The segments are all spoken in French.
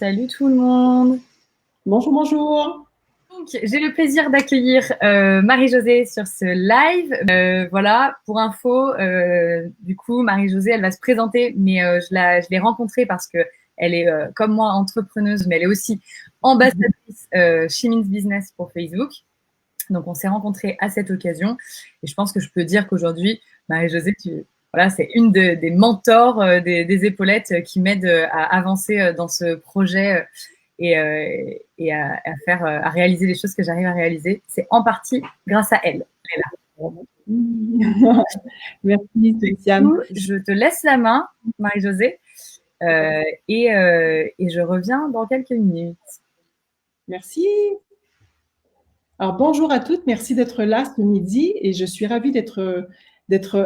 Salut tout le monde. Bonjour, bonjour. Donc, j'ai le plaisir d'accueillir Marie-Josée sur ce live. Voilà, pour info, du coup, Marie-Josée, elle va se présenter, mais je l'ai rencontrée parce que elle est, comme moi, entrepreneuse, mais elle est aussi ambassadrice chez Means Business pour Facebook. Donc, on s'est rencontrés à cette occasion. Et je pense que je peux dire qu'aujourd'hui, Marie-Josée, voilà, c'est une des mentors, des épaulettes qui m'aident à avancer dans ce projet et à faire, à réaliser les choses que j'arrive à réaliser. C'est en partie grâce à elle. Merci, Céciane. Je te laisse la main, Marie-Josée, et je reviens dans quelques minutes. Merci. Alors, bonjour à toutes. Merci d'être là ce midi et je suis ravie d'être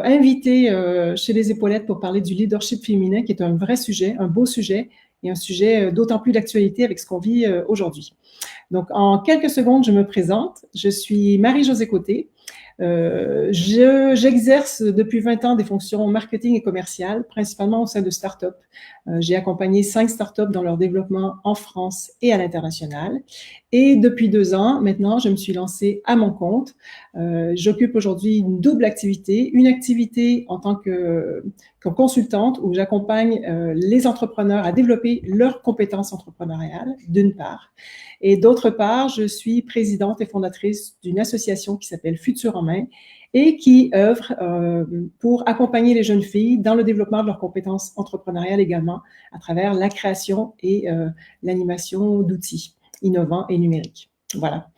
invitée chez les épaulettes pour parler du leadership féminin qui est un vrai sujet, un beau sujet et un sujet d'autant plus d'actualité avec ce qu'on vit aujourd'hui. Donc, en quelques secondes, je me présente. Je suis Marie-Josée Côté. J'exerce depuis 20 ans des fonctions marketing et commerciales, principalement au sein de startups. J'ai accompagné 5 startups dans leur développement en France et à l'international. Et depuis 2 ans, maintenant, je me suis lancée à mon compte. J'occupe aujourd'hui une double activité. Une activité en tant que consultante où j'accompagne les entrepreneurs à développer leurs compétences entrepreneuriales, d'une part. Et d'autre part, je suis présidente et fondatrice d'une association qui s'appelle Futur en main et qui œuvre pour accompagner les jeunes filles dans le développement de leurs compétences entrepreneuriales également à travers la création et l'animation d'outils innovants et numériques. Voilà.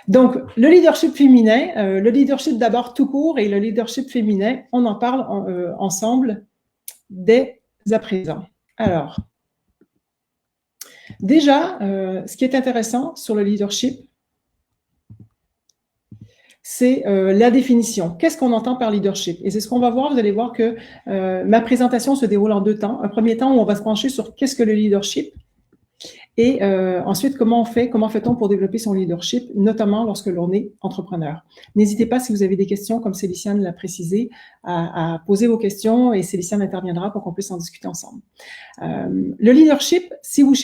Donc, le leadership féminin, le leadership d'abord tout court et le leadership féminin, on en parle ensemble dès à présent. Alors, déjà, ce qui est intéressant sur le leadership, c'est la définition. Qu'est-ce qu'on entend par leadership? Et c'est ce qu'on va voir. Vous allez voir que ma présentation se déroule en 2 temps. Un premier temps où on va se pencher sur qu'est-ce que le leadership et ensuite, comment fait-on pour développer son leadership, notamment lorsque l'on est entrepreneur. N'hésitez pas, si vous avez des questions, comme Céliciane l'a précisé, à poser vos questions et Céliciane interviendra pour qu'on puisse en discuter ensemble. Le leadership, si vous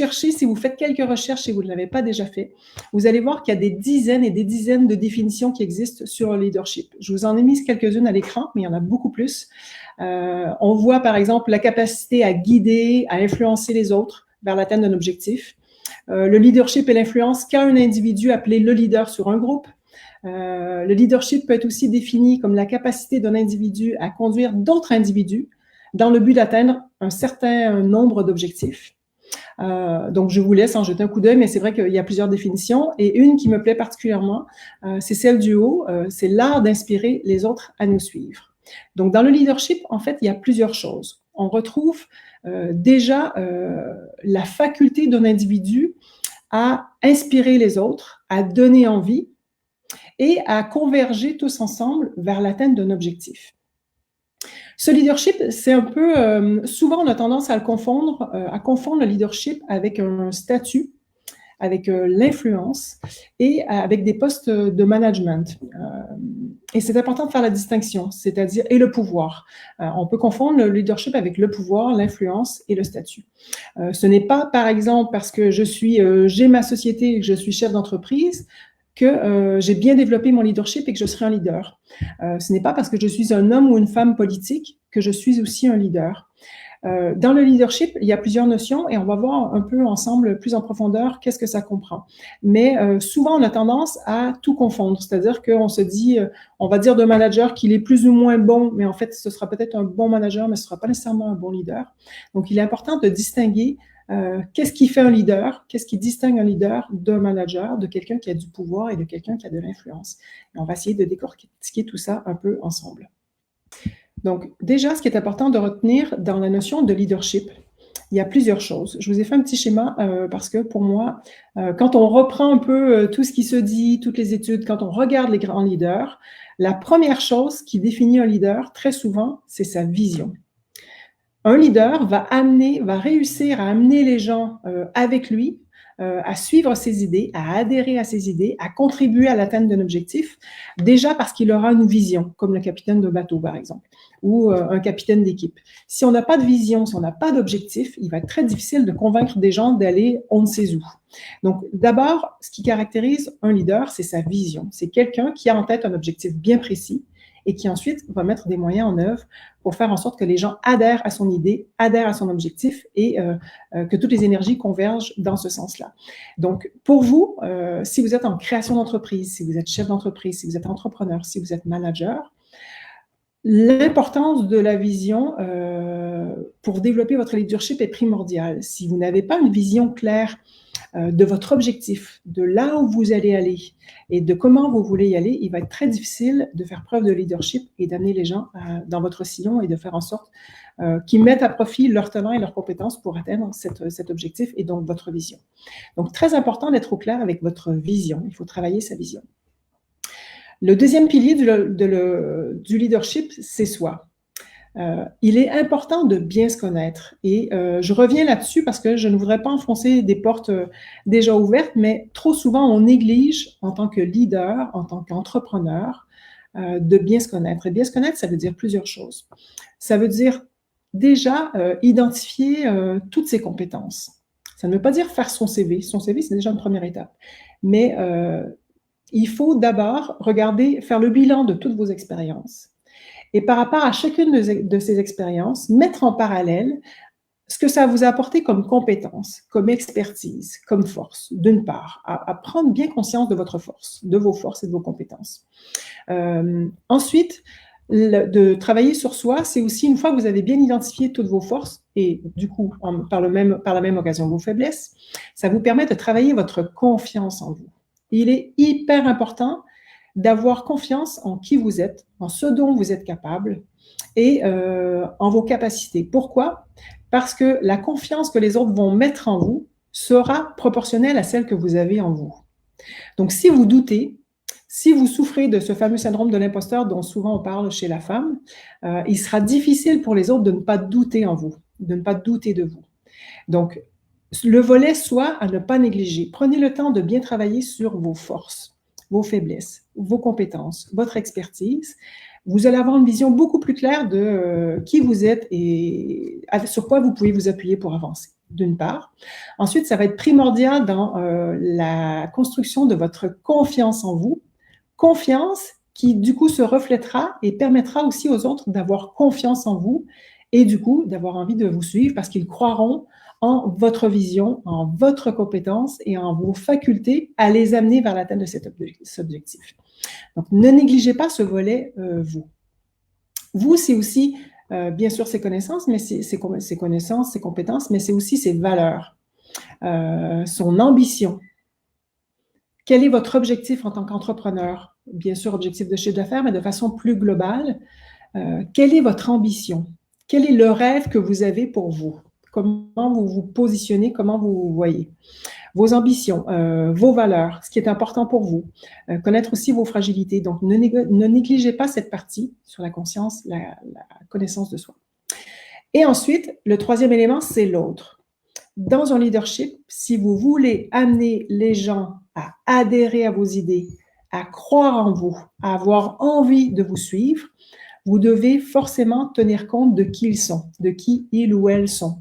faites quelques recherches et vous ne l'avez pas déjà fait, vous allez voir qu'il y a des dizaines et des dizaines de définitions qui existent sur le leadership. Je vous en ai mis quelques-unes à l'écran, mais il y en a beaucoup plus. On voit par exemple la capacité à guider, à influencer les autres vers l'atteinte d'un objectif. Le leadership est l'influence qu'a un individu appelé le leader sur un groupe. Le leadership peut être aussi défini comme la capacité d'un individu à conduire d'autres individus dans le but d'atteindre un certain nombre d'objectifs. Donc, je vous laisse en jeter un coup d'œil, mais c'est vrai qu'il y a plusieurs définitions. Et une qui me plaît particulièrement, c'est celle du haut, c'est l'art d'inspirer les autres à nous suivre. Donc, dans le leadership, en fait, il y a plusieurs choses. On retrouve déjà la faculté d'un individu à inspirer les autres, à donner envie et à converger tous ensemble vers l'atteinte d'un objectif. Ce leadership, c'est un peu, souvent on a tendance à confondre le leadership avec un statut, avec l'influence et avec des postes de management. Et c'est important de faire la distinction, c'est-à-dire, et le pouvoir. On peut confondre le leadership avec le pouvoir, l'influence et le statut. Ce n'est pas, par exemple, parce que j'ai ma société et que je suis chef d'entreprise que j'ai bien développé mon leadership et que je serai un leader. Ce n'est pas parce que je suis un homme ou une femme politique que je suis aussi un leader. Dans le leadership, il y a plusieurs notions et on va voir un peu ensemble plus en profondeur qu'est-ce que ça comprend. Mais souvent, on a tendance à tout confondre, c'est-à-dire qu'on se dit, on va dire d'un manager qu'il est plus ou moins bon, mais en fait, ce sera peut-être un bon manager, mais ce ne sera pas nécessairement un bon leader. Donc, il est important de distinguer qu'est-ce qui fait un leader, qu'est-ce qui distingue un leader d'un manager, de quelqu'un qui a du pouvoir et de quelqu'un qui a de l'influence. Et on va essayer de décortiquer tout ça un peu ensemble. Donc, déjà, ce qui est important de retenir dans la notion de leadership, il y a plusieurs choses. Je vous ai fait un petit schéma parce que pour moi, quand on reprend un peu tout ce qui se dit, toutes les études, quand on regarde les grands leaders, la première chose qui définit un leader, très souvent, c'est sa vision. Un leader va réussir à amener les gens avec lui à suivre ses idées, à adhérer à ses idées, à contribuer à l'atteinte d'un objectif, déjà parce qu'il aura une vision, comme le capitaine de bateau, par exemple, ou un capitaine d'équipe. Si on n'a pas de vision, si on n'a pas d'objectif, il va être très difficile de convaincre des gens d'aller on ne sait où. Donc, d'abord, ce qui caractérise un leader, c'est sa vision. C'est quelqu'un qui a en tête un objectif bien précis et qui ensuite va mettre des moyens en œuvre pour faire en sorte que les gens adhèrent à son idée, adhèrent à son objectif et que toutes les énergies convergent dans ce sens-là. Donc, pour vous, si vous êtes en création d'entreprise, si vous êtes chef d'entreprise, si vous êtes entrepreneur, si vous êtes manager, l'importance de la vision pour développer votre leadership est primordiale. Si vous n'avez pas une vision claire de votre objectif, de là où vous allez aller et de comment vous voulez y aller, il va être très difficile de faire preuve de leadership et d'amener les gens dans votre sillon et de faire en sorte qu'ils mettent à profit leur talent et leurs compétences pour atteindre cet objectif et donc votre vision. Donc, très important d'être au clair avec votre vision. Il faut travailler sa vision. Le deuxième pilier du leadership, c'est soi. Il est important de bien se connaître et je reviens là-dessus parce que je ne voudrais pas enfoncer des portes déjà ouvertes, mais trop souvent on néglige en tant que leader, en tant qu'entrepreneur, de bien se connaître. Et bien se connaître, ça veut dire plusieurs choses. Ça veut dire déjà identifier toutes ses compétences. Ça ne veut pas dire faire son CV. Son CV, c'est déjà une première étape. Mais il faut d'abord regarder, faire le bilan de toutes vos expériences. Et par rapport à chacune de ces expériences, mettre en parallèle ce que ça vous a apporté comme compétence, comme expertise, comme force, d'une part, à prendre bien conscience de votre force, de vos forces et de vos compétences. Ensuite, de travailler sur soi, c'est aussi une fois que vous avez bien identifié toutes vos forces et du coup, par la même occasion, vos faiblesses, ça vous permet de travailler votre confiance en vous. Il est hyper important d'avoir confiance en qui vous êtes, en ce dont vous êtes capable et en vos capacités. Pourquoi? Parce que la confiance que les autres vont mettre en vous sera proportionnelle à celle que vous avez en vous. Donc, si vous doutez, si vous souffrez de ce fameux syndrome de l'imposteur dont souvent on parle chez la femme, il sera difficile pour les autres de ne pas douter en vous, de ne pas douter de vous. Donc, le volet soi à ne pas négliger. Prenez le temps de bien travailler sur vos forces, vos faiblesses, vos compétences, votre expertise. Vous allez avoir une vision beaucoup plus claire de qui vous êtes et sur quoi vous pouvez vous appuyer pour avancer, d'une part. Ensuite, ça va être primordial dans la construction de votre confiance en vous. Confiance qui, du coup, se reflètera et permettra aussi aux autres d'avoir confiance en vous et, du coup, d'avoir envie de vous suivre parce qu'ils croiront en votre vision, en votre compétence et en vos facultés à les amener vers l'atteinte de cet objectif. Donc, ne négligez pas ce volet vous. Vous, c'est aussi, bien sûr, ses connaissances, mais ses connaissances, ses compétences, mais c'est aussi ses valeurs, son ambition. Quel est votre objectif en tant qu'entrepreneur? Bien sûr, objectif de chiffre d'affaires, mais de façon plus globale. Quelle est votre ambition? Quel est le rêve que vous avez pour vous? Comment vous vous positionnez? Comment vous vous voyez? Vos ambitions, vos valeurs, ce qui est important pour vous. Connaître aussi vos fragilités. Donc, ne négligez pas cette partie sur la conscience, la connaissance de soi. Et ensuite, le troisième élément, c'est l'autre. Dans un leadership, si vous voulez amener les gens à adhérer à vos idées, à croire en vous, à avoir envie de vous suivre, vous devez forcément tenir compte de qui ils sont, de qui ils ou elles sont,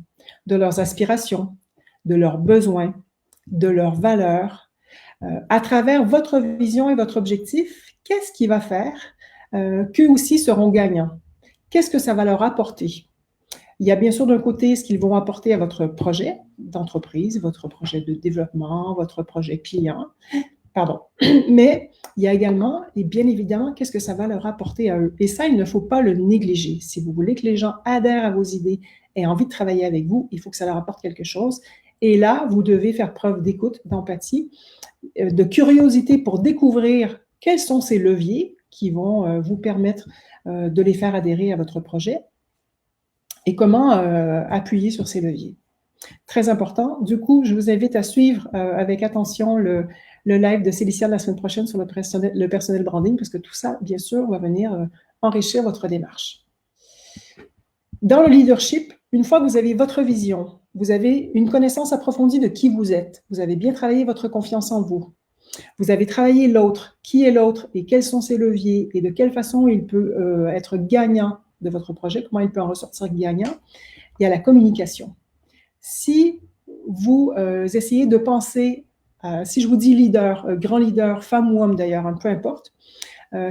de leurs aspirations, de leurs besoins, de leurs valeurs. À travers votre vision et votre objectif, qu'est-ce qui va faire qu'eux aussi seront gagnants? Qu'est-ce que ça va leur apporter? Il y a bien sûr d'un côté ce qu'ils vont apporter à votre projet d'entreprise, votre projet de développement, votre projet client, mais il y a également, et bien évidemment, qu'est-ce que ça va leur apporter à eux. Et ça, il ne faut pas le négliger. Si vous voulez que les gens adhèrent à vos idées et aient envie de travailler avec vous, il faut que ça leur apporte quelque chose. Et là, vous devez faire preuve d'écoute, d'empathie, de curiosité pour découvrir quels sont ces leviers qui vont vous permettre de les faire adhérer à votre projet et comment appuyer sur ces leviers. Très important. Du coup, je vous invite à suivre avec attention le live de Célicia de la semaine prochaine sur le personnel branding, parce que tout ça, bien sûr, va venir enrichir votre démarche. Dans le leadership, une fois que vous avez votre vision, vous avez une connaissance approfondie de qui vous êtes. Vous avez bien travaillé votre confiance en vous. Vous avez travaillé l'autre. Qui est l'autre et quels sont ses leviers et de quelle façon il peut être gagnant de votre projet, comment il peut en ressortir gagnant. Il y a la communication. Si vous essayez de penser, si je vous dis leader, grand leader, femme ou homme d'ailleurs, peu importe,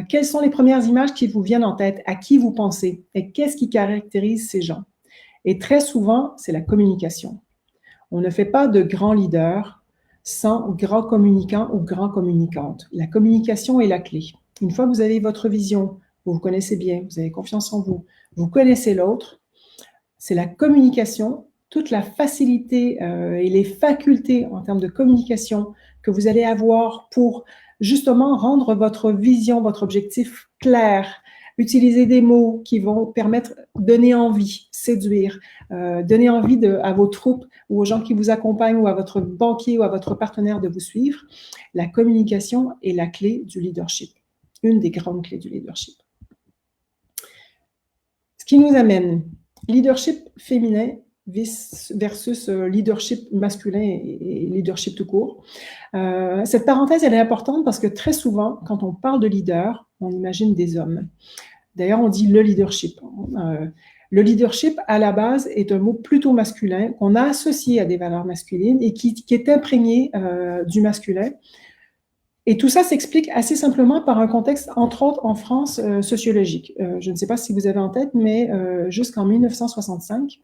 quelles sont les premières images qui vous viennent en tête? À qui vous pensez? Et qu'est-ce qui caractérise ces gens? Et très souvent, c'est la communication. On ne fait pas de grand leader sans grand communicant ou grand communicante. La communication est la clé. Une fois que vous avez votre vision, vous vous connaissez bien, vous avez confiance en vous, vous connaissez l'autre, c'est la communication, toute la facilité et les facultés en termes de communication que vous allez avoir pour justement rendre votre vision, votre objectif clair, utiliser des mots qui vont permettre de donner envie, séduire, donner envie à vos troupes ou aux gens qui vous accompagnent ou à votre banquier ou à votre partenaire de vous suivre. La communication est la clé du leadership, une des grandes clés du leadership. Ce qui nous amène, leadership féminin versus leadership masculin et leadership tout court. Cette parenthèse, elle est importante parce que très souvent, quand on parle de leader, on imagine des hommes. D'ailleurs, on dit le leadership. Le leadership, à la base, est un mot plutôt masculin qu'on a associé à des valeurs masculines et qui est imprégné du masculin. Et tout ça s'explique assez simplement par un contexte, entre autres en France, sociologique. Je ne sais pas si vous avez en tête, mais jusqu'en 1965,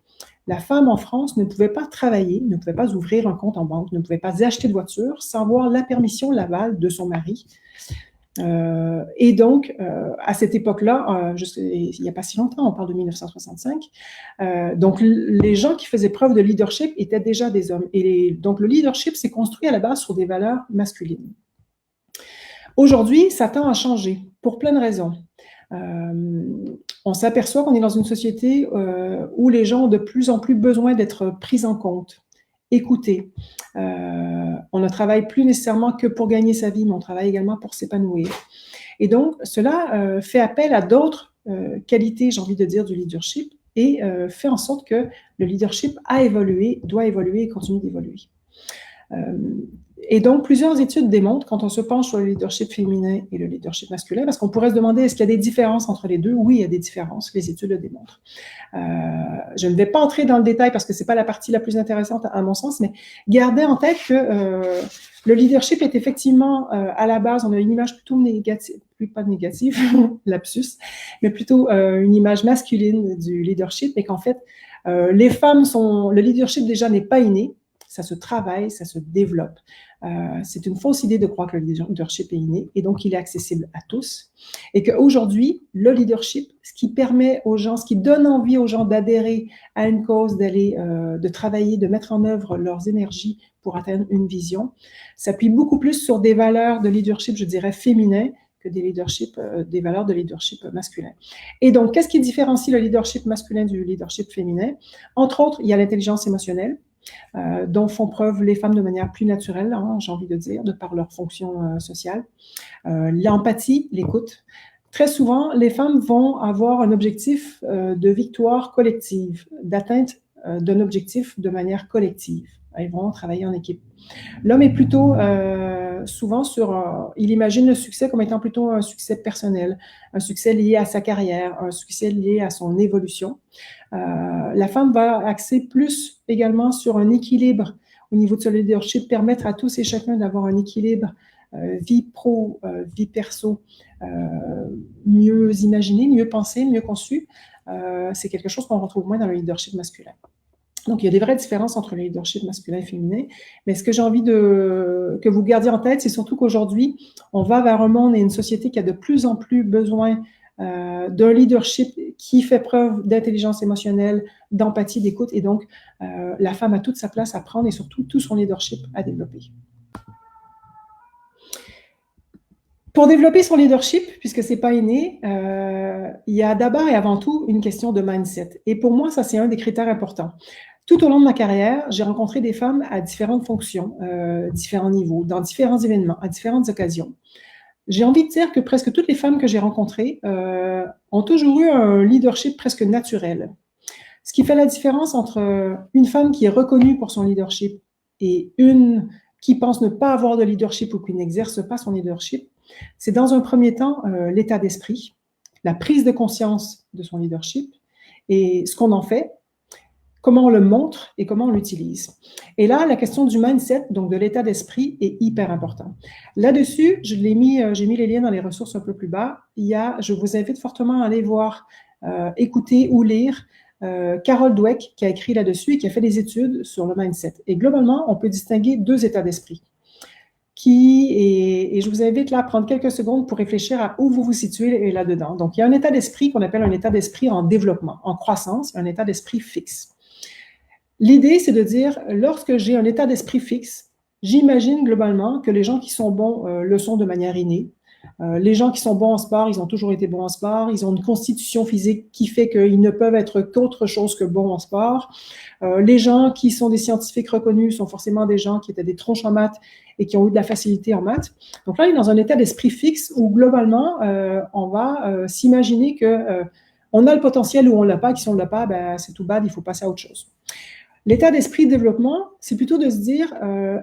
la femme en France ne pouvait pas travailler, ne pouvait pas ouvrir un compte en banque, ne pouvait pas acheter de voiture sans avoir la permission, l'aval de son mari. Et donc, à cette époque-là, il n'y a pas si longtemps, on parle de 1965, donc les gens qui faisaient preuve de leadership étaient déjà des hommes. Et donc, le leadership s'est construit à la base sur des valeurs masculines. Aujourd'hui, ça tend à changer pour plein de raisons. On s'aperçoit qu'on est dans une société où les gens ont de plus en plus besoin d'être pris en compte, écoutés. On ne travaille plus nécessairement que pour gagner sa vie, mais on travaille également pour s'épanouir. Et donc, cela fait appel à d'autres qualités, j'ai envie de dire, du leadership et fait en sorte que le leadership a évolué, doit évoluer et continue d'évoluer. Et donc, plusieurs études démontrent, quand on se penche sur le leadership féminin et le leadership masculin, parce qu'on pourrait se demander, est-ce qu'il y a des différences entre les deux? Oui, il y a des différences, les études le démontrent. Je ne vais pas entrer dans le détail parce que ce n'est pas la partie la plus intéressante à mon sens, mais gardez en tête que le leadership est effectivement, à la base, on a une image plutôt négative, pas négative, lapsus, mais plutôt une image masculine du leadership, et qu'en fait, les femmes le leadership déjà n'est pas inné, ça se travaille, ça se développe. C'est une fausse idée de croire que le leadership est inné et donc il est accessible à tous. Et qu'aujourd'hui, le leadership, ce qui permet aux gens, ce qui donne envie aux gens d'adhérer à une cause, d'aller, de travailler, de mettre en œuvre leurs énergies pour atteindre une vision, s'appuie beaucoup plus sur des valeurs de leadership, je dirais, féminin que des valeurs de leadership masculin. Et donc, qu'est-ce qui différencie le leadership masculin du leadership féminin? Entre autres, il y a l'intelligence émotionnelle, dont font preuve les femmes de manière plus naturelle, hein, j'ai envie de dire, de par leur fonction sociale. L'empathie, l'écoute. Très souvent, les femmes vont avoir un objectif de victoire collective, d'atteinte d'un objectif de manière collective. Elles vont travailler en équipe. L'homme est plutôt souvent il imagine le succès comme étant plutôt un succès personnel, un succès lié à sa carrière, un succès lié à son évolution. La femme va axer plus également sur un équilibre au niveau de son leadership, permettre à tous et chacun d'avoir un équilibre vie pro, vie perso, mieux imaginé, mieux pensé, mieux conçu. C'est quelque chose qu'on retrouve moins dans le leadership masculin. Donc, il y a des vraies différences entre le leadership masculin et féminin, mais ce que j'ai envie que vous gardiez en tête, c'est surtout qu'aujourd'hui, on va vers un monde et une société qui a de plus en plus besoin d'un leadership qui fait preuve d'intelligence émotionnelle, d'empathie, d'écoute, et donc la femme a toute sa place à prendre et surtout tout son leadership à développer. Pour développer son leadership, puisque c'est pas inné, il y a d'abord et avant tout une question de mindset. Et pour moi, ça, c'est un des critères importants. Tout au long de ma carrière, j'ai rencontré des femmes à différentes fonctions, différents niveaux, dans différents événements, à différentes occasions. J'ai envie de dire que presque toutes les femmes que j'ai rencontrées ont toujours eu un leadership presque naturel. Ce qui fait la différence entre une femme qui est reconnue pour son leadership et une qui pense ne pas avoir de leadership ou qui n'exerce pas son leadership, c'est dans un premier temps l'état d'esprit, la prise de conscience de son leadership et ce qu'on en fait, comment on le montre et comment on l'utilise. Et là, la question du mindset, donc de l'état d'esprit, est hyper important. Là-dessus, j'ai mis les liens dans les ressources un peu plus bas. Je vous invite fortement à aller voir, écouter ou lire Carol Dweck qui a écrit là-dessus et qui a fait des études sur le mindset. Et globalement, on peut distinguer deux états d'esprit. Et je vous invite là à prendre quelques secondes pour réfléchir à où vous vous situez là-dedans. Donc, il y a un état d'esprit qu'on appelle un état d'esprit en développement, en croissance, un état d'esprit fixe. L'idée, c'est de dire, lorsque j'ai un état d'esprit fixe, j'imagine globalement que les gens qui sont bons le sont de manière innée. Les gens qui sont bons en sport, ils ont toujours été bons en sport. Ils ont une constitution physique qui fait qu'ils ne peuvent être qu'autre chose que bons en sport. Les gens qui sont des scientifiques reconnus sont forcément des gens qui étaient des tronches en maths et qui ont eu de la facilité en maths. Donc là, on est dans un état d'esprit fixe où globalement, on va s'imaginer que on a le potentiel ou on l'a pas, que si on l'a pas, ben, c'est tout bad, il faut passer à autre chose. L'état d'esprit de développement, c'est plutôt de se dire,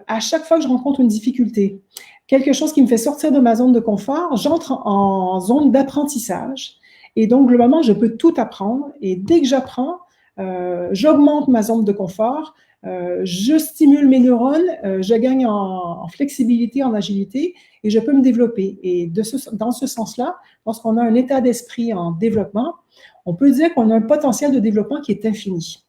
à chaque fois que je rencontre une difficulté, quelque chose qui me fait sortir de ma zone de confort, j'entre en zone d'apprentissage. Et donc, globalement, je peux tout apprendre. Et dès que j'apprends, j'augmente ma zone de confort, je stimule mes neurones, je gagne en flexibilité, en agilité, et je peux me développer. Et dans ce sens-là, lorsqu'on a un état d'esprit en développement, on peut dire qu'on a un potentiel de développement qui est infini.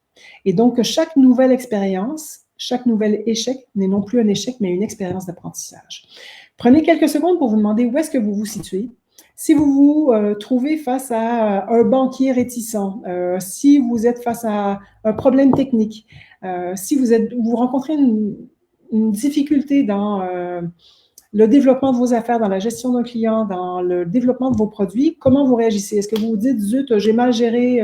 Et donc, chaque nouvelle expérience, chaque nouvel échec n'est non plus un échec, mais une expérience d'apprentissage. Prenez quelques secondes pour vous demander où est-ce que vous vous situez. Si vous vous trouvez face à un banquier réticent, si vous êtes face à un problème technique, si vous rencontrez une difficulté dans le développement de vos affaires, dans la gestion d'un client, dans le développement de vos produits, comment vous réagissez? Est-ce que vous vous dites, zut, j'ai mal géré,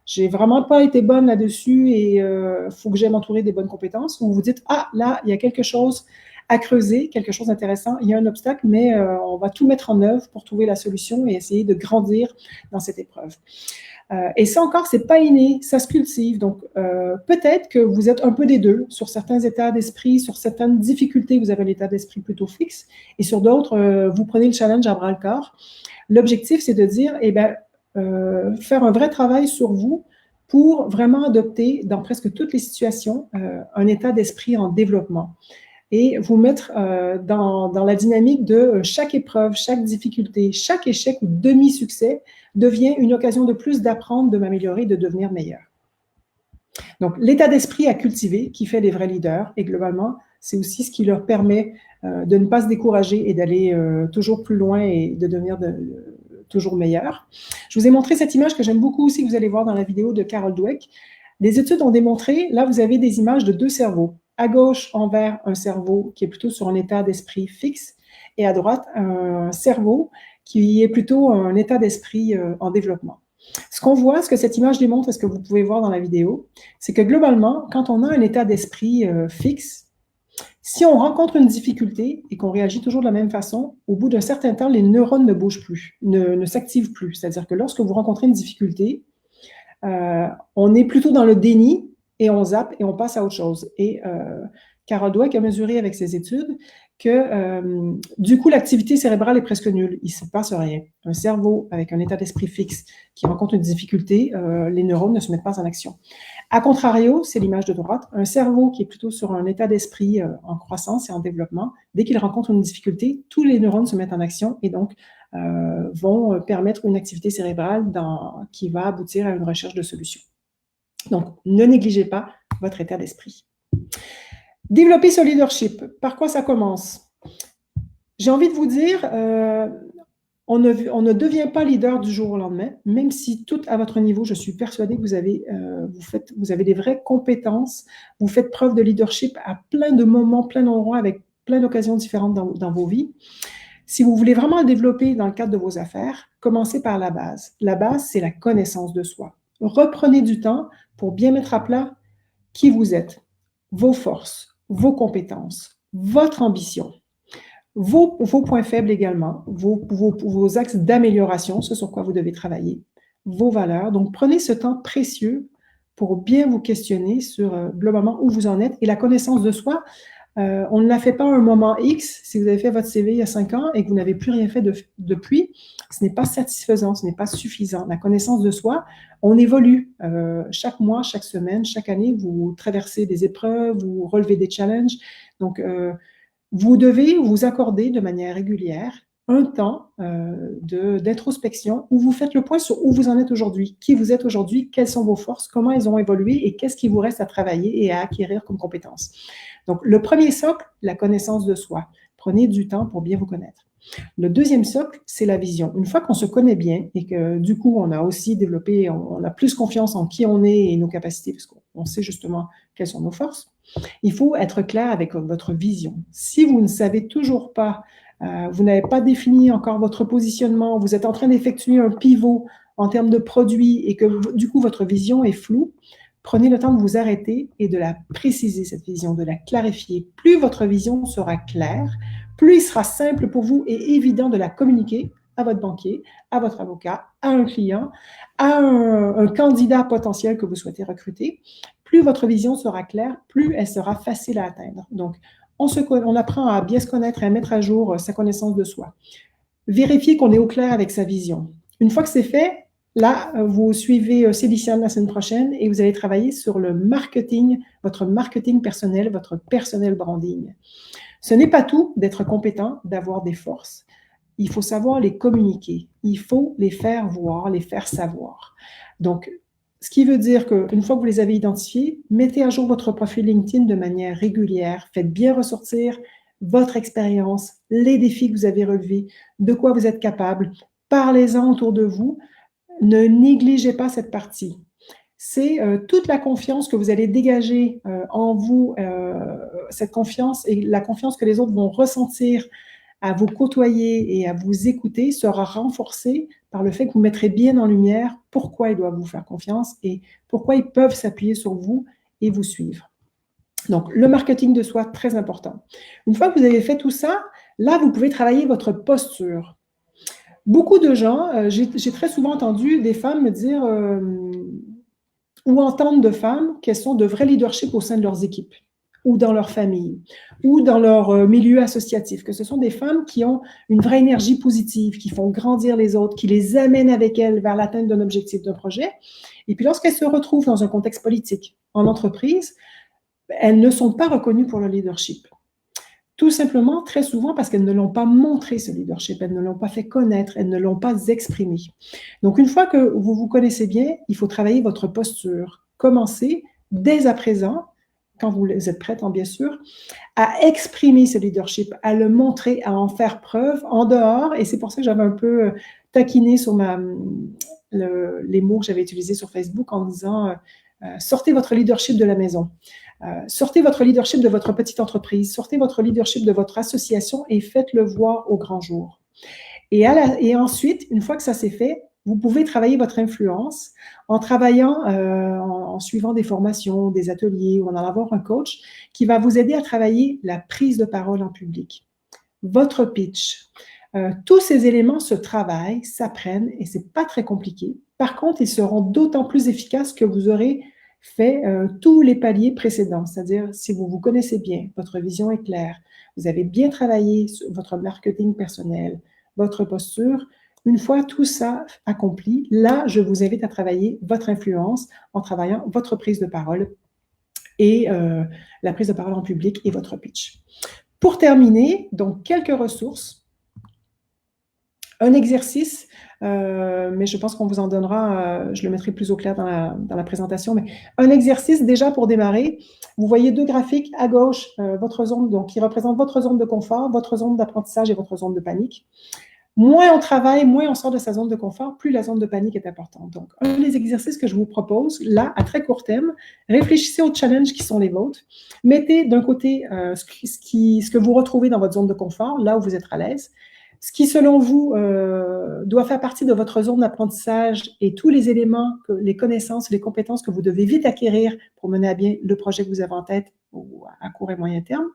j'ai vraiment pas été bonne là-dessus et faut que j'aille m'entourer des bonnes compétences? Ou vous dites, ah, là, il y a quelque chose à creuser, quelque chose d'intéressant, il y a un obstacle, mais on va tout mettre en œuvre pour trouver la solution et essayer de grandir dans cette épreuve. Et ça encore, c'est pas inné, ça se cultive. Donc, peut-être que vous êtes un peu des deux. Sur certains états d'esprit, sur certaines difficultés, vous avez l'état d'esprit plutôt fixe. Et sur d'autres, vous prenez le challenge à bras-le-corps. L'objectif, c'est de dire, eh bien, faire un vrai travail sur vous pour vraiment adopter dans presque toutes les situations un état d'esprit en développement et vous mettre dans la dynamique de chaque épreuve, chaque difficulté, chaque échec ou demi-succès devient une occasion de plus d'apprendre, de m'améliorer, de devenir meilleur. Donc, l'état d'esprit à cultiver qui fait les vrais leaders et globalement, c'est aussi ce qui leur permet de ne pas se décourager et d'aller toujours plus loin et de devenir toujours meilleur. Je vous ai montré cette image que j'aime beaucoup aussi, que vous allez voir dans la vidéo de Carol Dweck. Les études ont démontré, là, vous avez des images de deux cerveaux. À gauche, en vert, un cerveau qui est plutôt sur un état d'esprit fixe et à droite, un cerveau qui est plutôt un état d'esprit en développement. Ce qu'on voit, ce que cette image démontre et ce que vous pouvez voir dans la vidéo, c'est que globalement, quand on a un état d'esprit fixe, si on rencontre une difficulté et qu'on réagit toujours de la même façon, au bout d'un certain temps, les neurones ne bougent plus, ne s'activent plus. C'est-à-dire que lorsque vous rencontrez une difficulté, on est plutôt dans le déni et on zappe et on passe à autre chose. Et Carol Dweck a mesuré avec ses études que du coup, l'activité cérébrale est presque nulle. Il ne se passe rien. Un cerveau avec un état d'esprit fixe qui rencontre une difficulté, les neurones ne se mettent pas en action. A contrario, c'est l'image de droite, un cerveau qui est plutôt sur un état d'esprit en croissance et en développement, dès qu'il rencontre une difficulté, tous les neurones se mettent en action et donc vont permettre une activité cérébrale qui va aboutir à une recherche de solutions. Donc, ne négligez pas votre état d'esprit. Développer ce leadership, par quoi ça commence? J'ai envie de vous dire, on ne devient pas leader du jour au lendemain, même si tout à votre niveau, je suis persuadée que vous avez des vraies compétences, vous faites preuve de leadership à plein de moments, plein d'endroits, avec plein d'occasions différentes dans vos vies. Si vous voulez vraiment le développer dans le cadre de vos affaires, commencez par la base. La base, c'est la connaissance de soi. Reprenez du temps pour bien mettre à plat qui vous êtes, vos forces, vos compétences, votre ambition, vos points faibles également, vos axes d'amélioration, ce sur quoi vous devez travailler, vos valeurs. Donc, prenez ce temps précieux pour bien vous questionner sur globalement où vous en êtes. Et la connaissance de soi, on ne la fait pas à un moment X. Si vous avez fait votre CV il y a 5 ans et que vous n'avez plus rien fait depuis, ce n'est pas satisfaisant, ce n'est pas suffisant. La connaissance de soi, on évolue chaque mois, chaque semaine, chaque année. Vous traversez des épreuves, vous relevez des challenges. Donc, vous devez vous accorder de manière régulière un temps d'introspection où vous faites le point sur où vous en êtes aujourd'hui, qui vous êtes aujourd'hui, quelles sont vos forces, comment elles ont évolué et qu'est-ce qui vous reste à travailler et à acquérir comme compétences. Donc, le premier socle, la connaissance de soi. Prenez du temps pour bien vous connaître. Le deuxième socle, c'est la vision. Une fois qu'on se connaît bien et que du coup, on a aussi développé, on a plus confiance en qui on est et nos capacités, parce qu'on sait justement quelles sont nos forces, il faut être clair avec votre vision. Si vous ne savez toujours pas, vous n'avez pas défini encore votre positionnement, vous êtes en train d'effectuer un pivot en termes de produits et que du coup, votre vision est floue, prenez le temps de vous arrêter et de la préciser, cette vision, de la clarifier. Plus votre vision sera claire, plus il sera simple pour vous et évident de la communiquer à votre banquier, à votre avocat, à un client, à un candidat potentiel que vous souhaitez recruter. Plus votre vision sera claire, plus elle sera facile à atteindre. Donc, on apprend à bien se connaître et à mettre à jour sa connaissance de soi. Vérifiez qu'on est au clair avec sa vision. Une fois que c'est fait, là, vous suivez Céliciane la semaine prochaine et vous allez travailler sur le marketing, votre marketing personnel, votre personnel branding. Ce n'est pas tout d'être compétent, d'avoir des forces. Il faut savoir les communiquer. Il faut les faire voir, les faire savoir. Donc, ce qui veut dire qu'une fois que vous les avez identifiés, mettez à jour votre profil LinkedIn de manière régulière. Faites bien ressortir votre expérience, les défis que vous avez relevés, de quoi vous êtes capable. Parlez-en autour de vous. Ne négligez pas cette partie. C'est toute la confiance que vous allez dégager en vous, cette confiance et la confiance que les autres vont ressentir à vous côtoyer et à vous écouter sera renforcée par le fait que vous mettrez bien en lumière pourquoi ils doivent vous faire confiance et pourquoi ils peuvent s'appuyer sur vous et vous suivre. Donc, le marketing de soi, très important. Une fois que vous avez fait tout ça, là, vous pouvez travailler votre posture. Beaucoup de gens, j'ai très souvent entendu des femmes me dire ou entendre de femmes qu'elles sont de vrais leaderships au sein de leurs équipes ou dans leur famille, ou dans leur milieu associatif, que ce sont des femmes qui ont une vraie énergie positive, qui font grandir les autres, qui les amènent avec elles vers l'atteinte d'un objectif, d'un projet. Et puis lorsqu'elles se retrouvent dans un contexte politique, en entreprise, elles ne sont pas reconnues pour leur leadership. Tout simplement, très souvent, parce qu'elles ne l'ont pas montré, ce leadership, elles ne l'ont pas fait connaître, elles ne l'ont pas exprimé. Donc, une fois que vous vous connaissez bien, il faut travailler votre posture. Commencez dès à présent, quand vous êtes prête, bien sûr, à exprimer ce leadership, à le montrer, à en faire preuve en dehors. Et c'est pour ça que j'avais un peu taquiné sur les mots que j'avais utilisés sur Facebook en disant sortez votre leadership de la maison. Sortez votre leadership de votre petite entreprise, sortez votre leadership de votre association et faites-le voir au grand jour. Et ensuite, une fois que ça s'est fait, vous pouvez travailler votre influence en travaillant, en suivant des formations, des ateliers ou en allant avoir un coach qui va vous aider à travailler la prise de parole en public, votre pitch. Tous ces éléments se travaillent, s'apprennent et c'est pas très compliqué. Par contre, ils seront d'autant plus efficaces que vous aurez fait tous les paliers précédents, c'est-à-dire si vous vous connaissez bien, votre vision est claire, vous avez bien travaillé sur votre marketing personnel, votre posture. Une fois tout ça accompli, là, je vous invite à travailler votre influence en travaillant votre prise de parole et la prise de parole en public et votre pitch. Pour terminer, donc quelques ressources. Un exercice, mais je pense qu'on vous en donnera, je le mettrai plus au clair dans la présentation, mais un exercice déjà pour démarrer. Vous voyez deux graphiques à gauche, votre zone, donc qui représente votre zone de confort, votre zone d'apprentissage et votre zone de panique. Moins on travaille, moins on sort de sa zone de confort, plus la zone de panique est importante. Donc, un des exercices que je vous propose, là, à très court terme, réfléchissez aux challenges qui sont les vôtres. Mettez d'un côté ce que vous retrouvez dans votre zone de confort, là où vous êtes à l'aise. Ce qui, selon vous, doit faire partie de votre zone d'apprentissage et tous les éléments, les connaissances, les compétences que vous devez vite acquérir pour mener à bien le projet que vous avez en tête ou à court et moyen terme.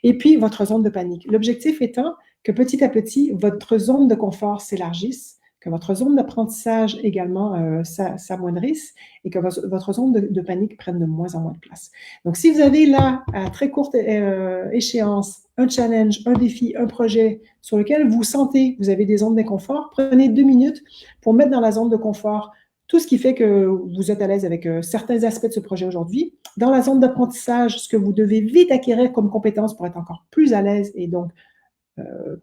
Et puis, votre zone de panique. L'objectif étant que petit à petit, votre zone de confort s'élargisse, que votre zone d'apprentissage également s'amoindrisse et que votre zone de panique prenne de moins en moins de place. Donc, si vous avez là, à très courte échéance, un challenge, un défi, un projet sur lequel vous sentez, vous avez des zones d'inconfort, prenez 2 minutes pour mettre dans la zone de confort tout ce qui fait que vous êtes à l'aise avec certains aspects de ce projet aujourd'hui. Dans la zone d'apprentissage, ce que vous devez vite acquérir comme compétence pour être encore plus à l'aise et donc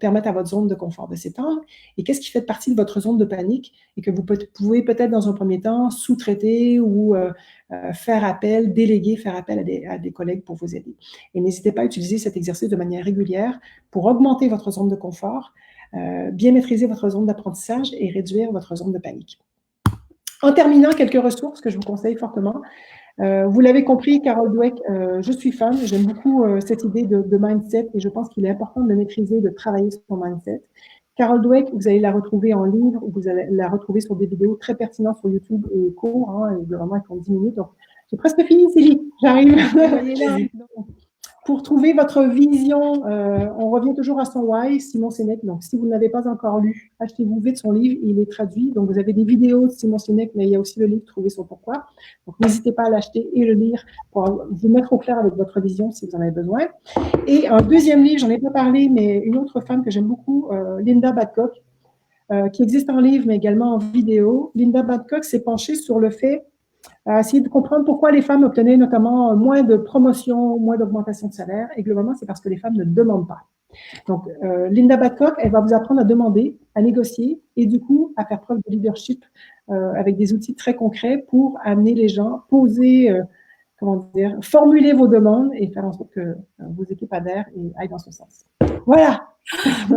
permettre à votre zone de confort de s'étendre. Et qu'est-ce qui fait partie de votre zone de panique et que vous pouvez peut-être dans un premier temps sous-traiter ou faire appel, déléguer, faire appel à des collègues pour vous aider. Et n'hésitez pas à utiliser cet exercice de manière régulière pour augmenter votre zone de confort, bien maîtriser votre zone d'apprentissage et réduire votre zone de panique. En terminant, quelques ressources que je vous conseille fortement. Vous l'avez compris, Carol Dweck, je suis fan. J'aime beaucoup cette idée de mindset et je pense qu'il est important de maîtriser, de travailler sur son mindset. Carol Dweck, vous allez la retrouver en livre, vous allez la retrouver sur des vidéos très pertinentes sur YouTube et courts. Hein, et vraiment, ils font 10 minutes. Donc, j'ai presque fini, Céline. J'arrive. Pour trouver votre vision, on revient toujours à son why, Simon Sinek. Donc, si vous ne l'avez pas encore lu, achetez-vous vite son livre, il est traduit. Donc, vous avez des vidéos de Simon Sinek, mais il y a aussi le livre Trouver son pourquoi. Donc, n'hésitez pas à l'acheter et le lire pour vous mettre au clair avec votre vision si vous en avez besoin. Et un deuxième livre, j'en ai pas parlé, mais une autre femme que j'aime beaucoup, Linda Badcock, qui existe en livre, mais également en vidéo. Linda Badcock s'est penchée sur le fait à essayer de comprendre pourquoi les femmes obtenaient notamment moins de promotions, moins d'augmentation de salaire. Et globalement, c'est parce que les femmes ne demandent pas. Donc, Linda Badcock, elle va vous apprendre à demander, à négocier et du coup, à faire preuve de leadership avec des outils très concrets pour amener les gens, poser, formuler vos demandes et faire en sorte que vos équipes adhèrent et aillent dans ce sens. Voilà.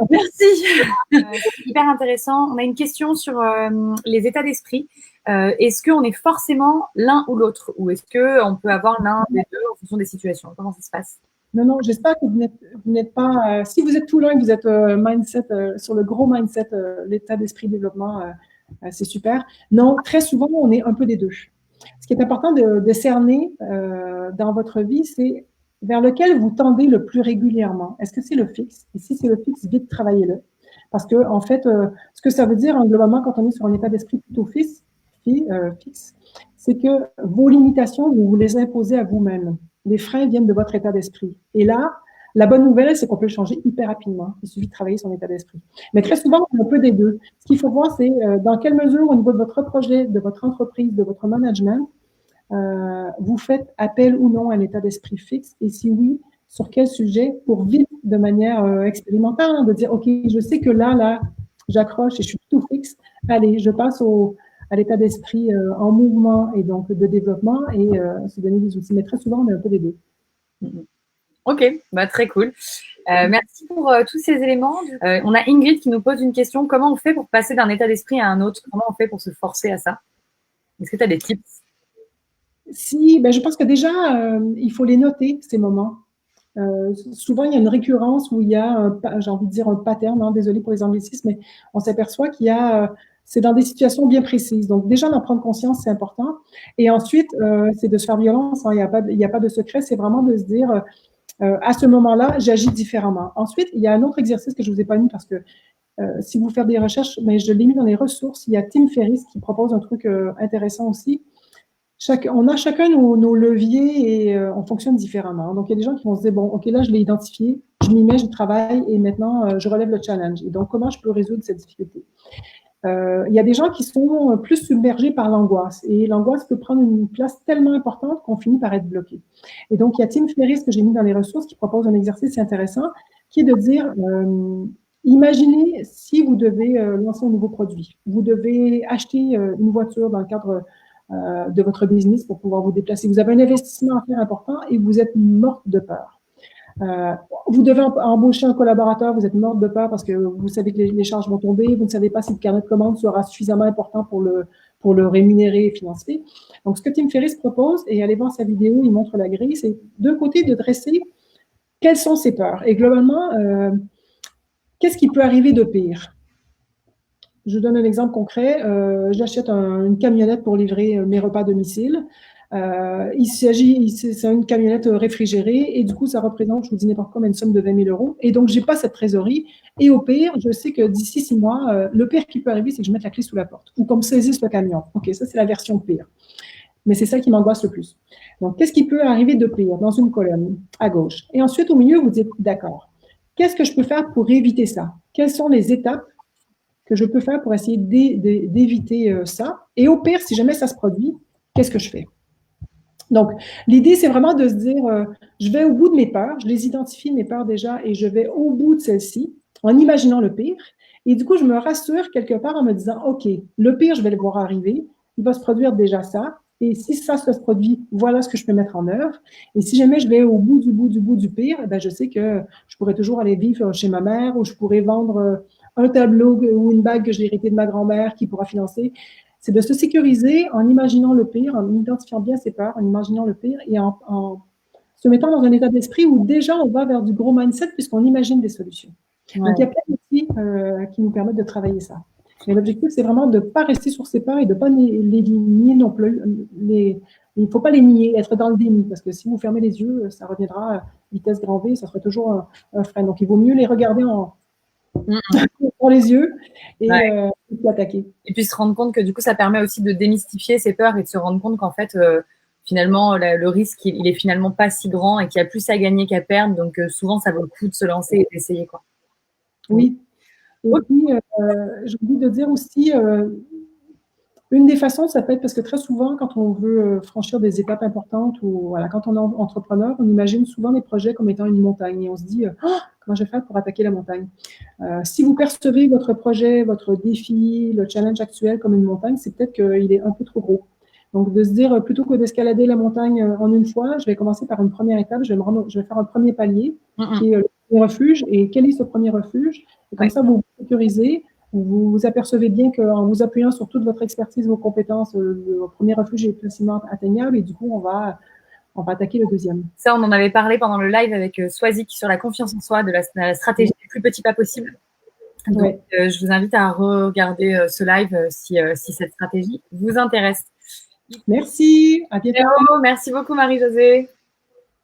Merci. C'est hyper intéressant. On a une question sur les états d'esprit. Est-ce qu'on est forcément l'un ou l'autre ou est-ce qu'on peut avoir l'un des deux en fonction des situations? Comment ça se passe? Non, j'espère que vous n'êtes pas… si vous êtes tout l'un et que vous êtes mindset, sur le gros mindset, l'état d'esprit développement, c'est super. Non, très souvent, on est un peu des deux. Ce qui est important de cerner dans votre vie, c'est vers lequel vous tendez le plus régulièrement. Est-ce que c'est le fixe? Et si c'est le fixe, vite travaillez-le. Parce que, en fait, ce que ça veut dire, globalement, quand on est sur un état d'esprit plutôt fixe, c'est que vos limitations, vous les imposez à vous-même. Les freins viennent de votre état d'esprit. Et là, la bonne nouvelle, c'est qu'on peut le changer hyper rapidement. Il suffit de travailler son état d'esprit. Mais très souvent, on a un peu des deux. Ce qu'il faut voir, c'est dans quelle mesure, au niveau de votre projet, de votre entreprise, de votre management, vous faites appel ou non à un état d'esprit fixe. Et si oui, sur quel sujet, pour vite, de manière expérimentale, hein, de dire, OK, je sais que là, j'accroche et je suis tout fixe. Allez, je passe à l'état d'esprit en mouvement et donc de développement et se donner des outils. Mais très souvent, on est un peu des deux. Ok, bah, très cool. Merci pour tous ces éléments. On a Ingrid qui nous pose une question. Comment on fait pour passer d'un état d'esprit à un autre? Comment on fait pour se forcer à ça? Est-ce que tu as des tips? Je pense que déjà, il faut les noter, ces moments. Souvent, il y a une récurrence où il y a, j'ai envie de dire un pattern, hein, désolé pour les anglicismes, mais on s'aperçoit qu'il y a, c'est dans des situations bien précises. Donc, déjà, d'en prendre conscience, c'est important. Et ensuite, c'est de se faire violence, hein, il n'y a pas de secret, c'est vraiment de se dire, à ce moment-là, j'agis différemment. Ensuite, il y a un autre exercice que je ne vous ai pas mis parce que si vous faites des recherches, mais je l'ai mis dans les ressources, il y a Tim Ferriss qui propose un truc intéressant aussi. On a chacun nos leviers et on fonctionne différemment. Donc, il y a des gens qui vont se dire, bon, OK, là, je l'ai identifié, je m'y mets, je travaille et maintenant, je relève le challenge. Et donc, comment je peux résoudre cette difficulté? Il y a des gens qui sont plus submergés par l'angoisse et l'angoisse peut prendre une place tellement importante qu'on finit par être bloqué. Et donc, il y a Tim Ferriss que j'ai mis dans les ressources qui propose un exercice intéressant qui est de dire, imaginez si vous devez lancer un nouveau produit. Vous devez acheter une voiture dans le cadre de votre business pour pouvoir vous déplacer. Vous avez un investissement à faire important et vous êtes morte de peur. Vous devez embaucher un collaborateur, vous êtes morte de peur parce que vous savez que les charges vont tomber, vous ne savez pas si le carnet de commande sera suffisamment important pour le rémunérer et financer. Donc, ce que Tim Ferriss propose, et allez voir sa vidéo, il montre la grille, c'est deux côtés de dresser quelles sont ses peurs. Et globalement, qu'est-ce qui peut arriver de pire? Je vous donne un exemple concret. J'achète une camionnette pour livrer mes repas à domicile. C'est une camionnette réfrigérée et du coup, ça représente, je vous dis n'importe quoi, mais une somme de 20 000 €. Et donc, j'ai pas cette trésorerie. Et au pire, je sais que d'ici 6 mois, le pire qui peut arriver, c'est que je mette la clé sous la porte ou qu'on me saisisse le camion. OK, ça, c'est la version pire. Mais c'est ça qui m'angoisse le plus. Donc, qu'est-ce qui peut arriver de pire dans une colonne à gauche? Et ensuite, au milieu, vous dites, d'accord, qu'est-ce que je peux faire pour éviter ça? Quelles sont les étapes que je peux faire pour essayer d'éviter ça? Et au pire, si jamais ça se produit, qu'est-ce que je fais? Donc, l'idée, c'est vraiment de se dire, je vais au bout de mes peurs, je les identifie, mes peurs déjà, et je vais au bout de celles-ci en imaginant le pire. Et du coup, je me rassure quelque part en me disant, OK, le pire, je vais le voir arriver, il va se produire déjà ça, et si ça se produit, voilà ce que je peux mettre en œuvre. Et si jamais je vais au bout du pire, ben, je sais que je pourrais toujours aller vivre chez ma mère, ou je pourrais vendre un tableau ou une bague que j'ai hérité de ma grand-mère qui pourra financer. C'est de se sécuriser en imaginant le pire, en identifiant bien ses peurs, en imaginant le pire et en se mettant dans un état d'esprit où déjà on va vers du gros mindset puisqu'on imagine des solutions. Ouais. Donc, il y a plein d'outils qui nous permettent de travailler ça. Mais l'objectif, c'est vraiment de ne pas rester sur ses peurs et de ne pas les nier non plus. Il ne faut pas les nier, être dans le déni, parce que si vous fermez les yeux, ça reviendra à vitesse grand V, ça sera toujours un frein. Donc, il vaut mieux les regarder dans les yeux et attaquer. Et puis se rendre compte que du coup, ça permet aussi de démystifier ses peurs et de se rendre compte qu'en fait, finalement, le risque, il est finalement pas si grand et qu'il y a plus à gagner qu'à perdre. Donc, souvent, ça vaut le coup de se lancer et d'essayer, quoi. Oui. Et puis, j'ai envie de dire aussi, une des façons, ça peut être parce que très souvent, quand on veut franchir des étapes importantes ou voilà, quand on est entrepreneur, on imagine souvent les projets comme étant une montagne et on se dit comment je vais faire pour attaquer la montagne. Si vous percevez votre projet, votre défi, le challenge actuel comme une montagne, c'est peut-être qu'il est un peu trop gros. Donc, de se dire, plutôt que d'escalader la montagne en une fois, je vais commencer par une première étape, je vais faire un premier palier qui est le premier refuge. Et quel est ce premier refuge? Et comme ça, vous vous sécurisez. Vous vous apercevez bien qu'en vous appuyant sur toute votre expertise, vos compétences, le premier refuge est facilement atteignable et du coup, on va attaquer le deuxième. Ça, on en avait parlé pendant le live avec Swazik sur la confiance en soi, de la stratégie des plus petits pas possibles. Donc, je vous invite à regarder ce live si cette stratégie vous intéresse. Merci, à bientôt. Merci beaucoup Marie-Josée.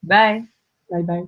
Bye. Bye bye.